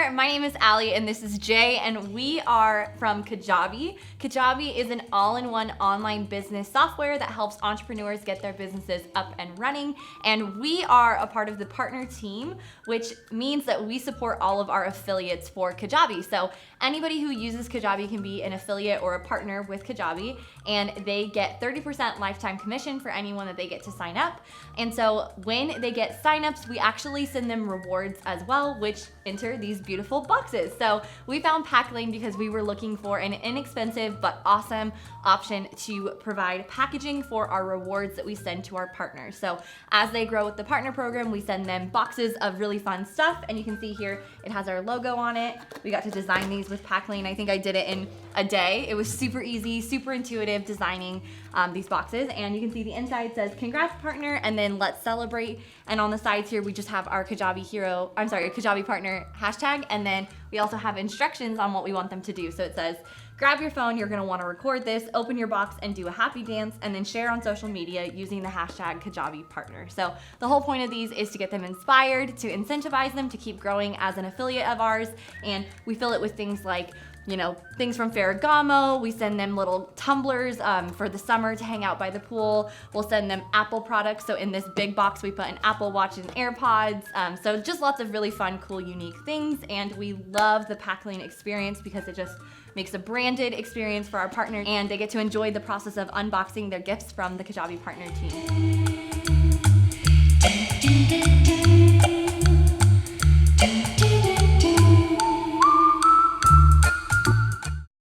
there, my name is Allie and this is Jay, and we are from Kajabi. Kajabi is an all-in-one online business software that helps entrepreneurs get their businesses up and running, and we are a part of the partner team, which means that we support all of our affiliates for Kajabi. So anybody who uses Kajabi can be an affiliate or a partner with Kajabi, and they get 30% lifetime commission for anyone that they get to sign up. And so when they get signups, we actually send them rewards as well, which enter these beautiful boxes. So we found Packlane because we were looking for an inexpensive but awesome option to provide packaging for our rewards that we send to our partners. So as they grow with the partner program, we send them boxes of really fun stuff, and you can see here it has our logo on it. We got to design these with Packlane. I think I did it in a day. It was super easy, super intuitive designing these boxes, and you can see the inside says congrats partner and then let's celebrate, and on the sides here we just have our Kajabi partner hashtag, and then we also have instructions on what we want them to do. So it says grab your phone, you're gonna wanna record this, open your box and do a happy dance, and then share on social media using the hashtag Kajabi partner. So the whole point of these is to get them inspired, to incentivize them to keep growing as an affiliate of ours, and we fill it with things like, you know, things from Ferragamo. We send them little tumblers for the summer to hang out by the pool. We'll send them Apple products. So in this big box, we put an Apple Watch and AirPods. So just lots of really fun, cool, unique things. And we love the Packlane experience because it just makes a branded experience for our partners, and they get to enjoy the process of unboxing their gifts from the Kajabi partner team.